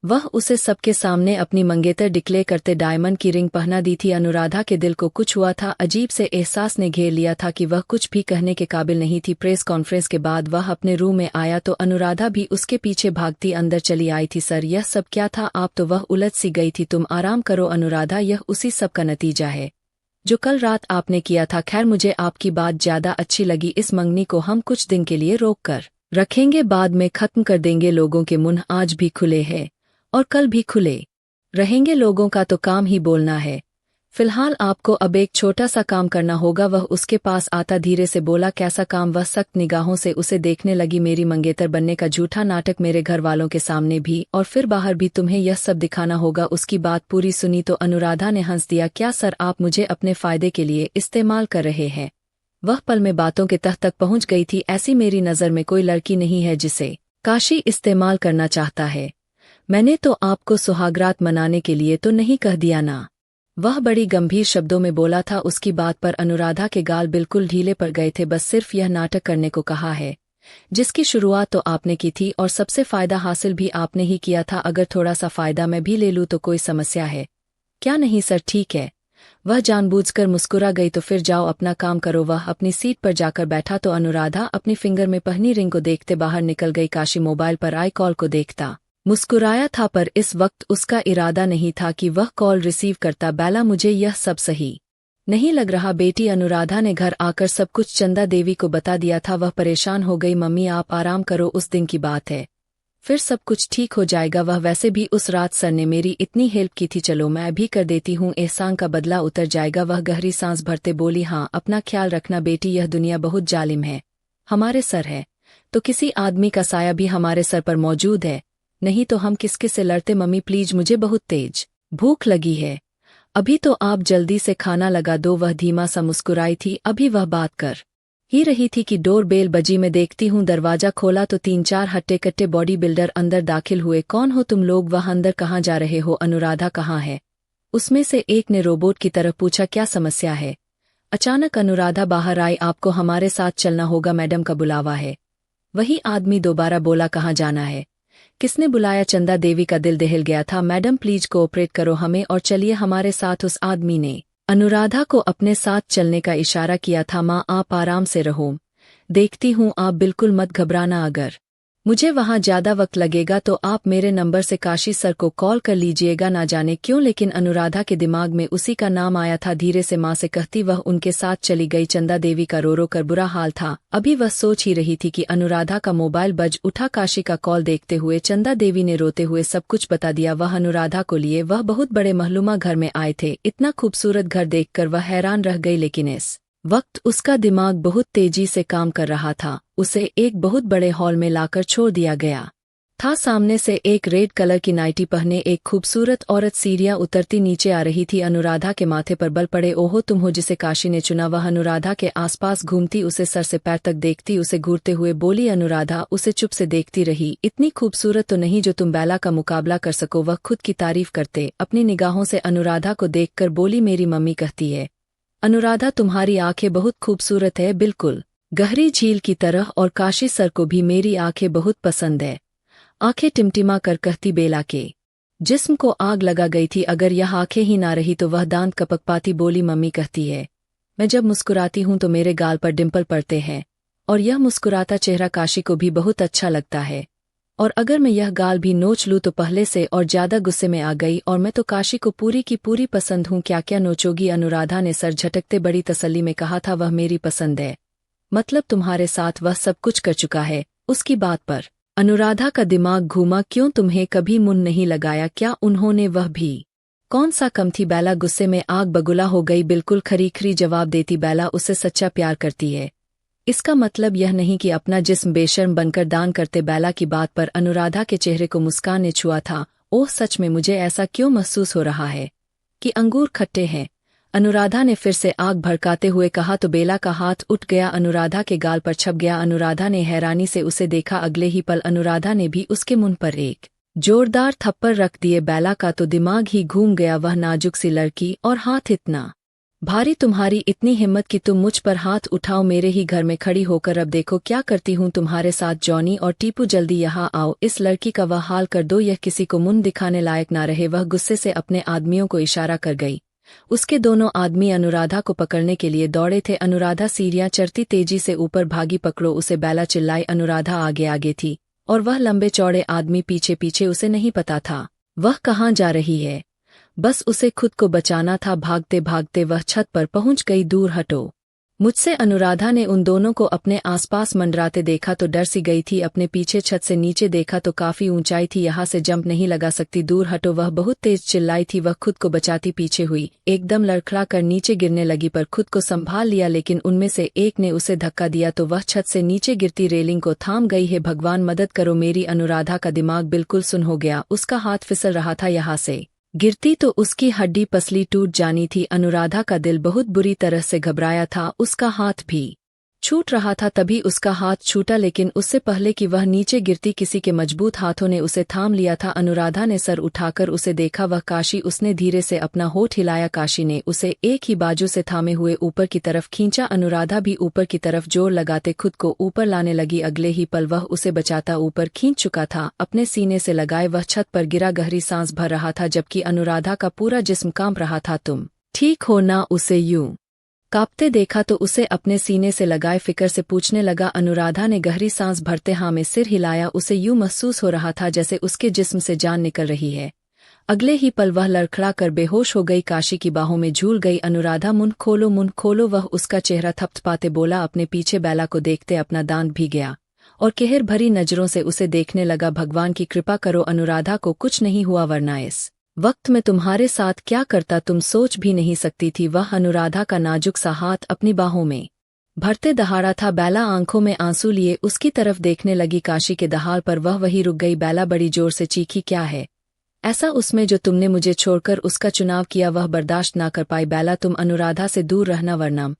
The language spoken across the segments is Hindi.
वह उसे सबके सामने अपनी मंगेतर डिक्लेयर करते डायमंड की रिंग पहना दी थी। अनुराधा के दिल को कुछ हुआ था, अजीब से एहसास ने घेर लिया था कि वह कुछ भी कहने के काबिल नहीं थी। प्रेस कॉन्फ्रेंस के बाद वह अपने रूम में आया तो अनुराधा भी उसके पीछे भागती अंदर चली आई थी। सर, यह सब क्या था? आप तो वह उलझ सी गई थी। तुम आराम करो अनुराधा, यह उसी सब का नतीजा है जो कल रात आपने किया था। खैर, मुझे आपकी बात ज्यादा अच्छी लगी। इस मंगनी को हम कुछ दिन के लिए रोक कर रखेंगे, बाद में खत्म कर देंगे। लोगों के मुंह आज भी खुले हैं और कल भी खुले रहेंगे। लोगों का तो काम ही बोलना है। फिलहाल आपको अब एक छोटा सा काम करना होगा। वह उसके पास आता धीरे से बोला, कैसा काम? वह सख्त निगाहों से उसे देखने लगी। मेरी मंगेतर बनने का झूठा नाटक मेरे घर वालों के सामने भी और फिर बाहर भी तुम्हें यह सब दिखाना होगा। उसकी बात पूरी सुनी तो अनुराधा ने हंस दिया। क्या सर, आप मुझे अपने फायदे के लिए इस्तेमाल कर रहे हैं? वह पल में बातों के तह तक पहुंच गई थी। ऐसी मेरी नज़र में कोई लड़की नहीं है जिसे काशी इस्तेमाल करना चाहता है। मैंने तो आपको सुहागरात मनाने के लिए तो नहीं कह दिया ना? वह बड़ी गंभीर शब्दों में बोला था। उसकी बात पर अनुराधा के गाल बिल्कुल ढीले पड़ गए थे। बस सिर्फ यह नाटक करने को कहा है जिसकी शुरुआत तो आपने की थी और सबसे फायदा हासिल भी आपने ही किया था। अगर थोड़ा सा फायदा मैं भी ले लूं तो कोई समस्या है क्या? नहीं सर, ठीक है। वह जानबूझकर मुस्कुरा गई। तो फिर जाओ अपना काम करो। वह अपनी सीट पर जाकर बैठा तो अनुराधा अपनी फिंगर में पहनी रिंग को देखते बाहर निकल गई। काशी मोबाइल पर आई कॉल को देखता मुस्कुराया था, पर इस वक्त उसका इरादा नहीं था कि वह कॉल रिसीव करता। बेला, मुझे यह सब सही नहीं लग रहा बेटी। अनुराधा ने घर आकर सब कुछ चंदा देवी को बता दिया था। वह परेशान हो गई। मम्मी आप आराम करो, उस दिन की बात है, फिर सब कुछ ठीक हो जाएगा। वह वैसे भी उस रात सर ने मेरी इतनी हेल्प की थी, चलो मैं भी कर देती हूँ, एहसान का बदला उतर जाएगा। वह गहरी सांस भरते बोली, हाँ अपना ख्याल रखना बेटी, यह दुनिया बहुत जालिम है। हमारे सर है तो किसी आदमी का साया भी हमारे सर पर मौजूद है, नहीं तो हम किसके से लड़ते। मम्मी प्लीज, मुझे बहुत तेज भूख लगी है, अभी तो आप जल्दी से खाना लगा दो। वह धीमा सा मुस्कुराई थी। अभी वह बात कर ही रही थी कि डोर बेल बजी। मैं देखती हूँ। दरवाजा खोला तो 3-4 हट्टे कट्टे बॉडी बिल्डर अंदर दाखिल हुए। कौन हो तुम लोग? वह अंदर कहाँ जा रहे हो? अनुराधा कहाँ है? उसमें से एक ने रोबोट की तरह पूछा। क्या समस्या है? अचानक अनुराधा बाहर आई। आपको हमारे साथ चलना होगा, मैडम का बुलावा है। वही आदमी दोबारा बोला, कहाँ जाना है? किसने बुलाया? चंदा देवी का दिल दहल गया था। मैडम प्लीज कोऑपरेट करो हमें और चलिए हमारे साथ। उस आदमी ने अनुराधा को अपने साथ चलने का इशारा किया था। माँ आप आराम से रहो, देखती हूँ, आप बिल्कुल मत घबराना। अगर मुझे वहाँ ज्यादा वक्त लगेगा तो आप मेरे नंबर से काशी सर को कॉल कर लीजिएगा। ना जाने क्यों लेकिन अनुराधा के दिमाग में उसी का नाम आया था। धीरे से माँ से कहती वह उनके साथ चली गई। चंदा देवी का रो रो कर बुरा हाल था। अभी वह सोच ही रही थी कि अनुराधा का मोबाइल बज उठा। काशी का कॉल देखते हुए चंदा देवी ने रोते हुए सब कुछ बता दिया। वह अनुराधा को लिए वह बहुत बड़े महलूमा घर में आए थे। इतना खूबसूरत घर देखकर वह हैरान रह गई, लेकिन इस वक्त उसका दिमाग बहुत तेजी से काम कर रहा था। उसे एक बहुत बड़े हॉल में लाकर छोड़ दिया गया था। सामने से एक रेड कलर की नाइटी पहने एक खूबसूरत औरत सीढ़ियां उतरती नीचे आ रही थी। अनुराधा के माथे पर बल पड़े। ओहो, तुम हो जिसे काशी ने चुना। वह अनुराधा के आसपास घूमती, उसे सर से पैर तक देखती, उसे घूरते हुए बोली। अनुराधा उसे चुप से देखती रही। इतनी खूबसूरत तो नहीं जो तुम बेला का मुकाबला कर सको। वह खुद की तारीफ करते अपनी निगाहों से अनुराधा को देखकर बोली, मेरी मम्मी कहती है अनुराधा तुम्हारी आंखें बहुत खूबसूरत है, बिल्कुल गहरी झील की तरह, और काशी सर को भी मेरी आंखें बहुत पसंद है। आंखें टिमटिमा कर कहती बेला के जिस्म को आग लगा गई थी। अगर यह आंखें ही ना रही तो वह दांत कपक पाती। बोली, मम्मी कहती है मैं जब मुस्कुराती हूं तो मेरे गाल पर डिंपल पड़ते हैं और यह मुस्कुराता चेहरा काशी को भी बहुत अच्छा लगता है, और अगर मैं यह गाल भी नोच लूं तो पहले से और ज्यादा गुस्से में आ गई, और मैं तो काशी को पूरी की पूरी पसंद हूं। क्या क्या नोचोगी? अनुराधा ने सर झटकते बड़ी तसल्ली में कहा था। वह मेरी पसंद है, मतलब तुम्हारे साथ वह सब कुछ कर चुका है। उसकी बात पर अनुराधा का दिमाग घूमा। क्यों, तुम्हें कभी मुंह नहीं लगाया क्या उन्होंने? वह भी कौन सा कम थी? बेला गुस्से में आग बगुला हो गई। बिल्कुल खरी खरी जवाब देती। बेला उससे सच्चा प्यार करती है, इसका मतलब यह नहीं कि अपना जिस्म बेशर्म बनकर दान करते। बेला की बात पर अनुराधा के चेहरे को मुस्कान ने छुआ था। ओह सच में, मुझे ऐसा क्यों महसूस हो रहा है कि अंगूर खट्टे हैं? अनुराधा ने फिर से आग भड़काते हुए कहा तो बेला का हाथ उठ गया, अनुराधा के गाल पर छप गया। अनुराधा ने हैरानी से उसे देखा। अगले ही पल अनुराधा ने भी उसके मुंह पर एक जोरदार थप्पड़ रख दिए। बेला का तो दिमाग ही घूम गया। वह नाजुक सी लड़की और हाथ इतना भारी तुम्हारी इतनी हिम्मत कि तुम मुझ पर हाथ उठाओ, मेरे ही घर में खड़ी होकर। अब देखो क्या करती हूँ तुम्हारे साथ। जॉनी और टीपू जल्दी यहाँ आओ, इस लड़की का वह हाल कर दो, यह किसी को मुंह दिखाने लायक ना रहे। वह गुस्से से अपने आदमियों को इशारा कर गई। उसके दोनों आदमी अनुराधा को पकड़ने के लिए दौड़े थे। अनुराधा सीढ़ियां चढ़ती तेजी से ऊपर भागी। पकड़ो उसे, बेला चिल्लाई। अनुराधा आगे आगे थी और वह लंबे चौड़े आदमी पीछे पीछे। उसे नहीं पता था वह कहाँ जा रही है, बस उसे खुद को बचाना था। भागते भागते वह छत पर पहुंच गई। दूर हटो मुझसे। अनुराधा ने उन दोनों को अपने आसपास मंडराते देखा तो डर सी गई थी। अपने पीछे छत से नीचे देखा तो काफी ऊंचाई थी, यहाँ से जंप नहीं लगा सकती। दूर हटो, वह बहुत तेज चिल्लाई थी। वह खुद को बचाती पीछे हुई, एकदम लड़खड़ा कर नीचे गिरने लगी, पर खुद को संभाल लिया। लेकिन उनमें से एक ने उसे धक्का दिया तो वह छत से नीचे गिरती रेलिंग को थाम गई। हे भगवान मदद करो मेरी। अनुराधा का दिमाग बिल्कुल सुन हो गया, उसका हाथ फिसल रहा था। यहाँ से गिरती तो उसकी हड्डी पसली टूट जानी थी। अनुराधा का दिल बहुत बुरी तरह से घबराया था, उसका हाथ भी छूट रहा था। तभी उसका हाथ छूटा, लेकिन उससे पहले कि वह नीचे गिरती किसी के मजबूत हाथों ने उसे थाम लिया था। अनुराधा ने सर उठाकर उसे देखा, वह काशी। उसने धीरे से अपना होठ हिलाया। काशी ने उसे एक ही बाजू से थामे हुए ऊपर की तरफ खींचा। अनुराधा भी ऊपर की तरफ जोर लगाते खुद को ऊपर लाने लगी। अगले ही पल वह उसे बचाता ऊपर खींच चुका था। अपने सीने से लगाए वह छत पर गिरा, गहरी सांस भर रहा था, जबकि अनुराधा का पूरा जिस्म कांप रहा था। तुम ठीक हो ना? उसे यूं कांपते देखा तो उसे अपने सीने से लगाए फिक्र से पूछने लगा। अनुराधा ने गहरी सांस भरते हाँ में सिर हिलाया। उसे यूं महसूस हो रहा था जैसे उसके जिस्म से जान निकल रही है। अगले ही पल वह लड़खड़ा कर बेहोश हो गई, काशी की बाहों में झूल गई। अनुराधा मुंह खोलो, मुंह खोलो। वह उसका चेहरा थपथपाते बोला। अपने पीछे बेला को देखते अपना दांत भी गया और कहर भरी नजरों से उसे देखने लगा। भगवान की कृपा करो अनुराधा को कुछ नहीं हुआ, वरना इस वक्त में तुम्हारे साथ क्या करता तुम सोच भी नहीं सकती थी। वह अनुराधा का नाजुक सा हाथ अपनी बाहों में भरते दहाड़ा था। बेला आंखों में आंसू लिए उसकी तरफ देखने लगी। काशी के दहाड़ पर वह वहीं रुक गई। बेला बड़ी जोर से चीखी, क्या है ऐसा उसमें जो तुमने मुझे छोड़कर उसका चुनाव किया? वह बर्दाश्त ना कर पाई। बेला तुम अनुराधा से दूर रहना, वरना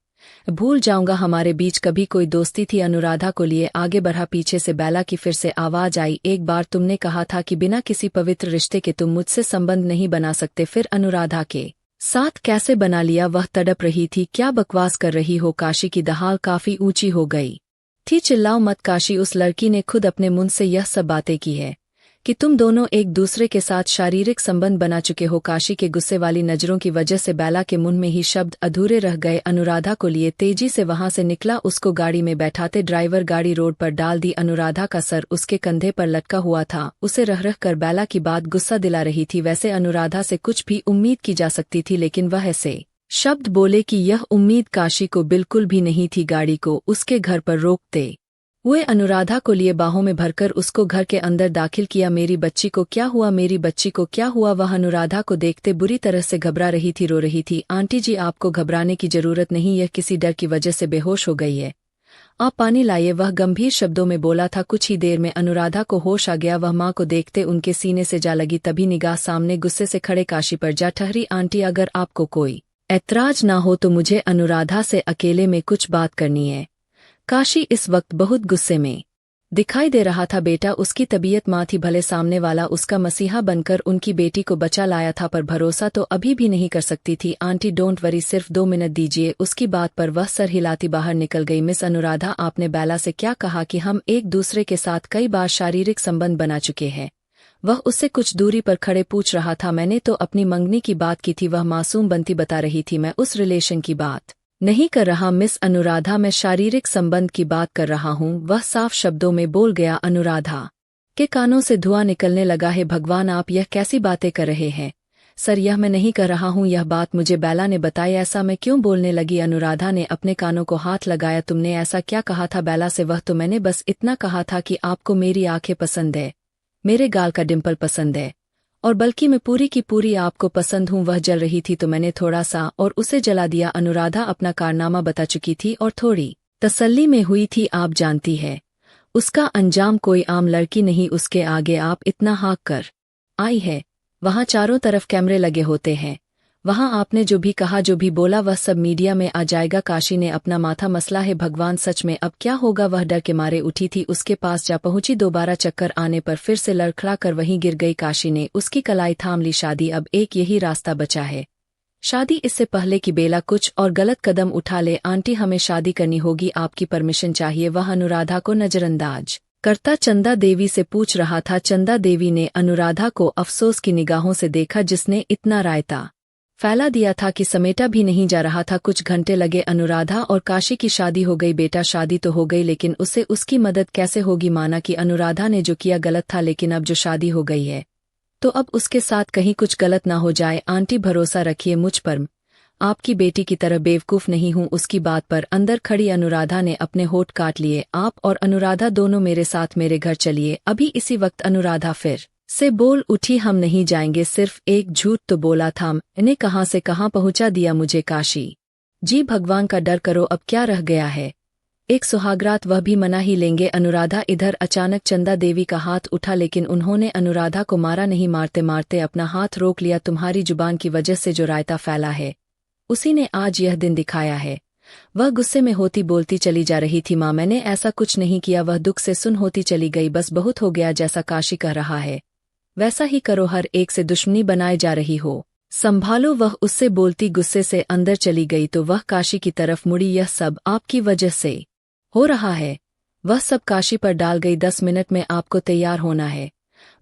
भूल जाऊंगा हमारे बीच कभी कोई दोस्ती थी। अनुराधा को लिए आगे बढ़ा। पीछे से बेला की फिर से आवाज आई, एक बार तुमने कहा था कि बिना किसी पवित्र रिश्ते के तुम मुझसे संबंध नहीं बना सकते, फिर अनुराधा के साथ कैसे बना लिया? वह तड़प रही थी। क्या बकवास कर रही हो? काशी की दहाड़ काफी ऊंची हो गई थी। चिल्लाओ मत काशी, उस लड़की ने खुद अपने मुंह से यह सब बातें की है कि तुम दोनों एक दूसरे के साथ शारीरिक संबंध बना चुके हो। काशी के गुस्से वाली नजरों की वजह से बेला के मुंह में ही शब्द अधूरे रह गए। अनुराधा को लिए तेजी से वहां से निकला। उसको गाड़ी में बैठाते ड्राइवर गाड़ी रोड पर डाल दी। अनुराधा का सर उसके कंधे पर लटका हुआ था। उसे रह रह कर बेला की बात गुस्सा दिला रही थी। वैसे अनुराधा से कुछ भी उम्मीद की जा सकती थी, लेकिन वह ऐसे शब्द बोले कि यह उम्मीद काशी को बिल्कुल भी नहीं थी। गाड़ी को उसके घर पर रोकते हुए अनुराधा को लिए बाहों में भरकर उसको घर के अंदर दाखिल किया। मेरी बच्ची को क्या हुआ? मेरी बच्ची को क्या हुआ? वह अनुराधा को देखते बुरी तरह से घबरा रही थी, रो रही थी। आंटी जी, आपको घबराने की जरूरत नहीं, यह किसी डर की वजह से बेहोश हो गई है, आप पानी लाइए, वह गंभीर शब्दों में बोला था। कुछ ही देर में अनुराधा को होश आ गया। वह माँ को देखते उनके सीने से जा लगी। तभी निगाह सामने गुस्से से खड़े काशी पर जा ठहरी। आंटी, अगर आपको कोई ऐतराज ना हो तो मुझे अनुराधा से अकेले में कुछ बात करनी है। काशी इस वक्त बहुत गुस्से में दिखाई दे रहा था। बेटा, उसकी तबीयत माँ थी, भले सामने वाला उसका मसीहा बनकर उनकी बेटी को बचा लाया था, पर भरोसा तो अभी भी नहीं कर सकती थी। आंटी डोंट वरी, सिर्फ 2 मिनट दीजिए। उसकी बात पर वह सर हिलाती बाहर निकल गई। मिस अनुराधा, आपने बेला से क्या कहा कि हम एक दूसरे के साथ कई बार शारीरिक संबंध बना चुके हैं? वह उससे कुछ दूरी पर खड़े पूछ रहा था। मैंने तो अपनी मंगनी की बात की थी, वह मासूम बनती बता रही थी। मैं उस रिलेशन की बात नहीं कर रहा मिस अनुराधा, मैं शारीरिक संबंध की बात कर रहा हूँ, वह साफ शब्दों में बोल गया। अनुराधा के कानों से धुआं निकलने लगा। है भगवान, आप यह कैसी बातें कर रहे हैं? सर, यह मैं नहीं कर रहा हूँ, यह बात मुझे बेला ने बताई। ऐसा मैं क्यों बोलने लगी? अनुराधा ने अपने कानों को हाथ लगाया। तुमने ऐसा क्या कहा था बेला से? वह तो मैंने बस इतना कहा था कि आपको मेरी आंखें पसंद है, मेरे गाल का डिम्पल पसंद है, और बल्कि मैं पूरी की पूरी आपको पसंद हूँ। वह जल रही थी तो मैंने थोड़ा सा और उसे जला दिया। अनुराधा अपना कारनामा बता चुकी थी और थोड़ी तसल्ली में हुई थी। आप जानती है उसका अंजाम कोई आम लड़की नहीं, उसके आगे आप इतना हाँक कर आई है। वहाँ चारों तरफ कैमरे लगे होते हैं, वहाँ आपने जो भी कहा, जो भी बोला, वह सब मीडिया में आ जाएगा। काशी ने अपना माथा मसला। है भगवान, सच में अब क्या होगा? वह डर के मारे उठी थी, उसके पास जा पहुंची। दोबारा चक्कर आने पर फिर से लड़खड़ा कर वहीं गिर गई। काशी ने उसकी कलाई थाम ली। शादी, अब एक यही रास्ता बचा है, शादी इससे पहले कि बेला कुछ और गलत कदम उठा ले। आंटी हमें शादी करनी होगी, आपकी परमिशन चाहिए। वह अनुराधा को नजरअंदाज करता चंदा देवी से पूछ रहा था। चंदा देवी ने अनुराधा को अफसोस की निगाहों से देखा, जिसने इतना रायता फैला दिया था कि समेटा भी नहीं जा रहा था। कुछ घंटे लगे। अनुराधा और काशी की शादी हो गई। बेटा शादी तो हो गई, लेकिन उसे उसकी मदद कैसे होगी? माना कि अनुराधा ने जो किया गलत था, लेकिन अब जो शादी हो गई है तो अब उसके साथ कहीं कुछ गलत ना हो जाए। आंटी भरोसा रखिए मुझ पर, आपकी बेटी की तरह बेवकूफ नहीं हूं। उसकी बात पर अंदर खड़ी अनुराधा ने अपने होठ काट लिए। आप और अनुराधा दोनों मेरे साथ मेरे घर चलिए अभी। इसी वक्त अनुराधा फिर से बोल उठी, हम नहीं जाएंगे। सिर्फ एक झूठ तो बोला था, इन्हें कहां से कहां पहुंचा दिया मुझे काशी जी। भगवान का डर करो, अब क्या रह गया है? एक सुहागरात वह भी मना ही लेंगे। अनुराधा इधर। अचानक चंदा देवी का हाथ उठा, लेकिन उन्होंने अनुराधा को मारा नहीं। मारते मारते अपना हाथ रोक लिया। तुम्हारी जुबान की वजह से जो रायता फैला है, उसी ने आज यह दिन दिखाया है। वह गुस्से में होती बोलती चली जा रही थी। माँ, मैंने ऐसा कुछ नहीं किया। वह दुख से सुन होती चली गई। बस बहुत हो गया, जैसा काशी कह रहा है वैसा ही करो। हर एक से दुश्मनी बनाए जा रही हो, संभालो। वह उससे बोलती गुस्से से अंदर चली गई तो वह काशी की तरफ मुड़ी। यह सब आपकी वजह से हो रहा है। वह सब काशी पर डाल गई। 10 मिनट में आपको तैयार होना है,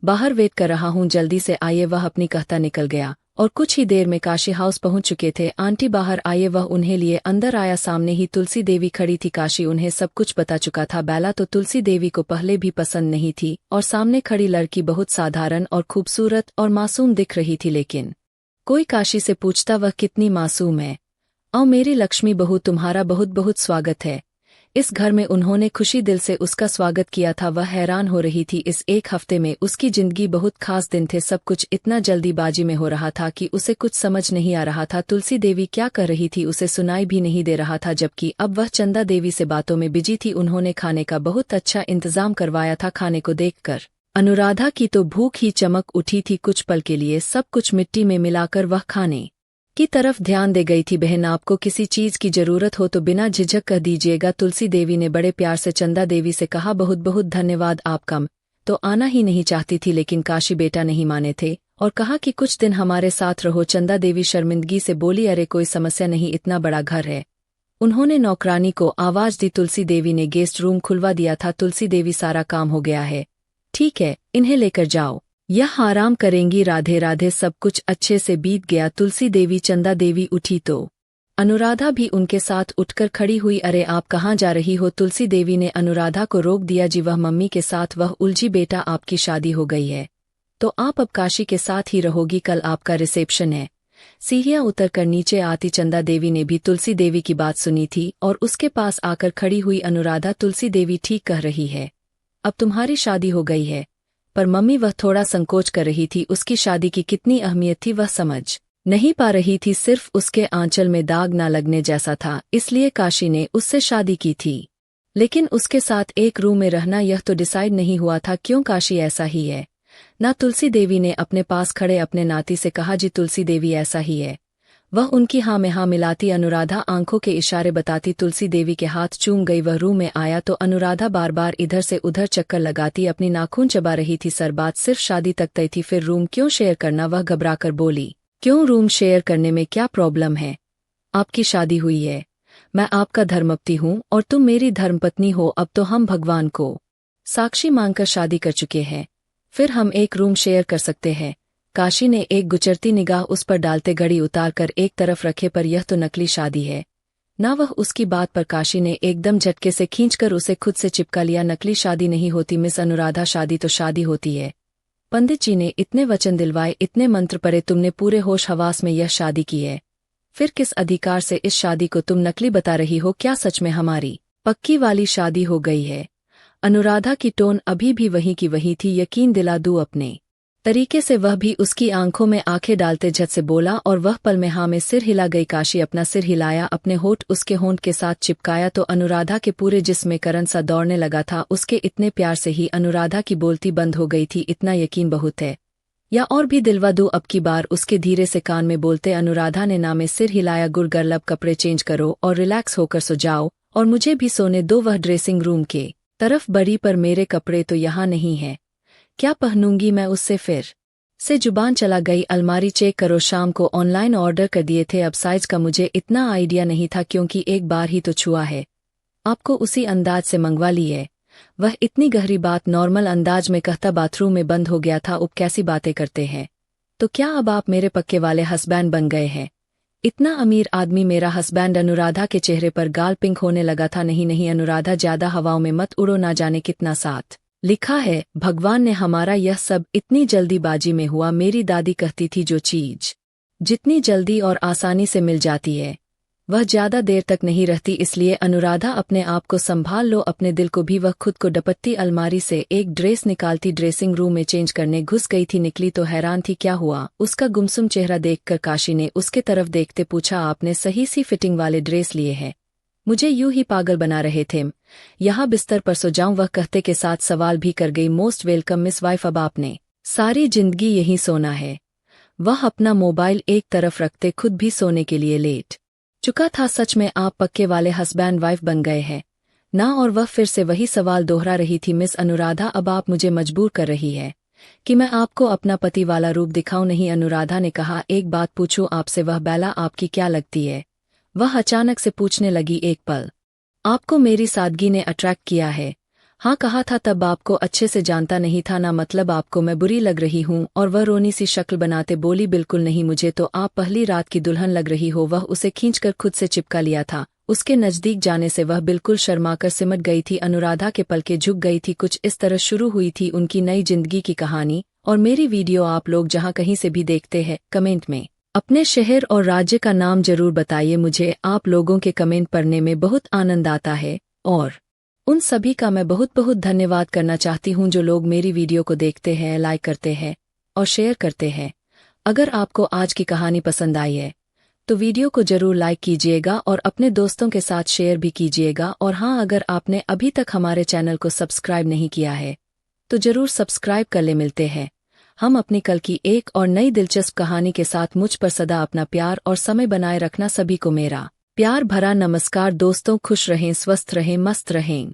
बाहर वेट कर रहा हूं, जल्दी से आइए। वह अपनी कहता निकल गया और कुछ ही देर में काशी हाउस पहुंच चुके थे। आंटी बाहर आइए। वह उन्हें लिए अंदर आया। सामने ही तुलसी देवी खड़ी थी। काशी उन्हें सब कुछ बता चुका था। बेला तो तुलसी देवी को पहले भी पसंद नहीं थी और सामने खड़ी लड़की बहुत साधारण और खूबसूरत और मासूम दिख रही थी, लेकिन कोई काशी से पूछता वह कितनी मासूम है। आओ मेरी लक्ष्मी बहू, तुम्हारा बहुत बहुत स्वागत है इस घर में। उन्होंने खुशी दिल से उसका स्वागत किया था। वह हैरान हो रही थी। इस एक हफ्ते में उसकी जिंदगी बहुत खास दिन थे। सब कुछ इतना जल्दीबाजी में हो रहा था कि उसे कुछ समझ नहीं आ रहा था। तुलसी देवी क्या कर रही थी उसे सुनाई भी नहीं दे रहा था, जबकि अब वह चंदा देवी से बातों में बिजी थी। उन्होंने खाने का बहुत अच्छा इंतजाम करवाया था। खाने को देखकर अनुराधा की तो भूख ही चमक उठी थी। कुछ पल के लिए सब कुछ मिट्टी में मिलाकर वह खाने की तरफ ध्यान दे गई थी। बहन, आपको किसी चीज की जरूरत हो तो बिना झिझक कह दीजिएगा, तुलसी देवी ने बड़े प्यार से चंदा देवी से कहा। बहुत बहुत धन्यवाद। आप कम तो आना ही नहीं चाहती थी, लेकिन काशी बेटा नहीं माने थे और कहा कि कुछ दिन हमारे साथ रहो। चंदा देवी शर्मिंदगी से बोली, अरे कोई समस्या नहीं, इतना बड़ा घर है। उन्होंने नौकरानी को आवाज दी। तुलसी देवी ने गेस्ट रूम खुलवा दिया था। तुलसी देवी, सारा काम हो गया है, ठीक है, इन्हें लेकर जाओ, यह आराम करेंगी। राधे राधे। सब कुछ अच्छे से बीत गया। तुलसी देवी चंदा देवी उठी तो अनुराधा भी उनके साथ उठकर खड़ी हुई। अरे आप कहाँ जा रही हो? तुलसी देवी ने अनुराधा को रोक दिया। जी वह मम्मी के साथ। वह उलझी, बेटा आपकी शादी हो गई है तो आप अब काशी के साथ ही रहोगी, कल आपका रिसेप्शन है। सीढ़ियां उतरकर नीचे आती चंदा देवी ने भी तुलसी देवी की बात सुनी थी और उसके पास आकर खड़ी हुई। अनुराधा, तुलसी देवी ठीक कह रही है, अब तुम्हारी शादी हो गई है। पर मम्मी, वह थोड़ा संकोच कर रही थी। उसकी शादी की कितनी अहमियत थी वह समझ नहीं पा रही थी। सिर्फ उसके आंचल में दाग ना लगने जैसा था, इसलिए काशी ने उससे शादी की थी। लेकिन उसके साथ एक रूम में रहना, यह तो डिसाइड नहीं हुआ था। क्यों काशी, ऐसा ही है ना? तुलसी देवी ने अपने पास खड़े अपने नाती से कहा। जी तुलसी देवी, ऐसा ही है। वह उनकी हाँ में हाँ मिलाती। अनुराधा आंखों के इशारे बताती। तुलसी देवी के हाथ चूम गई। वह रूम में आया तो अनुराधा बार बार इधर से उधर चक्कर लगाती, अपनी नाखून चबा रही थी। सर, बात सिर्फ शादी तक तय थी, फिर रूम क्यों शेयर करना? वह घबराकर बोली। क्यों, रूम शेयर करने में क्या प्रॉब्लम है? आपकी शादी हुई है, मैं आपका धर्मपति हूँ और तुम मेरी धर्मपत्नी हो। अब तो हम भगवान को साक्षी मानकर शादी कर चुके हैं, फिर हम एक रूम शेयर कर सकते हैं। काशी ने एक गुचरती निगाह उस पर डालते घड़ी उतारकर एक तरफ रखे। पर यह तो नकली शादी है ना? वह उसकी बात पर काशी ने एकदम झटके से खींचकर उसे खुद से चिपका लिया। नकली शादी नहीं होती मिस अनुराधा, शादी तो शादी होती है। पंडित जी ने इतने वचन दिलवाए, इतने मंत्र पढ़े, तुमने पूरे होश हवास में यह शादी की है, फिर किस अधिकार से इस शादी को तुम नकली बता रही हो? क्या सच में हमारी पक्की वाली शादी हो गई है? अनुराधा की टोन अभी भी वही की वही थी। यकीन दिला दूं अपने तरीके से। वह भी उसकी आंखों में आंखें डालते झट से बोला और वह पल में हाँ में सिर हिला गई। काशी अपना सिर हिलाया, अपने होठ उसके होंठ के साथ चिपकाया तो अनुराधा के पूरे जिस्म में करंट सा दौड़ने लगा था। उसके इतने प्यार से ही अनुराधा की बोलती बंद हो गई थी। इतना यकीन बहुत है, या और भी दिलवा दूं अब की बार? उसके धीरे से कान में बोलते अनुराधा ने ना में सिर हिलाया। गुरगर्लब, कपड़े चेंज करो और रिलैक्स होकर सो जाओ और मुझे भी सोने दो। वह ड्रेसिंग रूम के तरफ बढ़ी। पर मेरे कपड़े तो यहाँ नहीं है, क्या पहनूंगी मैं उससे फिर? से जुबान चला गई। अलमारी चेक करो, शाम को ऑनलाइन ऑर्डर कर दिए थे, अब साइज का मुझे इतना आइडिया नहीं था क्योंकि एक बार ही तो छुआ है। आपको उसी अंदाज से मंगवा ली है। वह इतनी गहरी बात नॉर्मल अंदाज में कहता बाथरूम में बंद हो गया था। अब कैसी बातें करते हैं, तो क्या अब आप मेरे पक्के वाले हस्बैंड बन गए हैं? इतना अमीर आदमी मेरा हस्बैंड। अनुराधा के चेहरे पर गाल पिंक होने लगा था। नहीं नहीं अनुराधा, ज्यादा हवाओं में मत उड़ो, ना जाने कितना साथ लिखा है भगवान ने हमारा, यह सब इतनी जल्दीबाजी में हुआ। मेरी दादी कहती थी जो चीज जितनी जल्दी और आसानी से मिल जाती है वह ज्यादा देर तक नहीं रहती, इसलिए अनुराधा अपने आप को संभाल लो, अपने दिल को भी। वह खुद को डपटती अलमारी से एक ड्रेस निकालती ड्रेसिंग रूम में चेंज करने घुस गई थी। निकली तो हैरान थी क्या हुआ। उसका गुमसुम चेहरा देखकर काशी ने उसके तरफ देखते पूछा, आपने सही सी फिटिंग वाले ड्रेस लिए हैं? मुझे यूं ही पागल बना रहे थे। यहाँ बिस्तर पर सो जाऊं, वह कहते के साथ सवाल भी कर गई। मोस्ट वेलकम मिस वाइफ, अब आपने सारी जिंदगी यहीं सोना है। वह अपना मोबाइल एक तरफ रखते खुद भी सोने के लिए लेट चुका था। सच में आप पक्के वाले हस्बैंड वाइफ बन गए हैं ना? और वह फिर से वही सवाल दोहरा रही थी। मिस अनुराधा, अब आप मुझे मजबूर कर रही है कि मैं आपको अपना पति वाला रूप दिखाऊं। नहीं, अनुराधा ने कहा, एक बात पूछूं आपसे, वह बेला आपकी क्या लगती है? वह अचानक से पूछने लगी। एक पल आपको मेरी सादगी ने अट्रैक्ट किया है? हाँ कहा था, तब आपको अच्छे से जानता नहीं था ना, मतलब आपको मैं बुरी लग रही हूँ? और वह रोनी सी शक्ल बनाते बोली, बिल्कुल नहीं, मुझे तो आप पहली रात की दुल्हन लग रही हो। वह उसे खींचकर खुद से चिपका लिया था। उसके नजदीक जाने से वह बिल्कुल शर्माकर सिमट गई थी। अनुराधा के पलकें झुक गई थी। कुछ इस तरह शुरू हुई थी उनकी नई जिंदगी की कहानी। और मेरी वीडियो आप लोग जहाँ कहीं से भी देखते हैं, कमेंट में अपने शहर और राज्य का नाम जरूर बताइए। मुझे आप लोगों के कमेंट पढ़ने में बहुत आनंद आता है और उन सभी का मैं बहुत बहुत धन्यवाद करना चाहती हूं जो लोग मेरी वीडियो को देखते हैं, लाइक करते हैं और शेयर करते हैं। अगर आपको आज की कहानी पसंद आई है तो वीडियो को जरूर लाइक कीजिएगा और अपने दोस्तों के साथ शेयर भी कीजिएगा। और हाँ, अगर आपने अभी तक हमारे चैनल को सब्सक्राइब नहीं किया है तो जरूर सब्सक्राइब कर ले। मिलते हैं हम अपनी कल की एक और नई दिलचस्प कहानी के साथ। मुझ पर सदा अपना प्यार और समय बनाए रखना। सभी को मेरा प्यार भरा नमस्कार दोस्तों। खुश रहें, स्वस्थ रहें, मस्त रहें।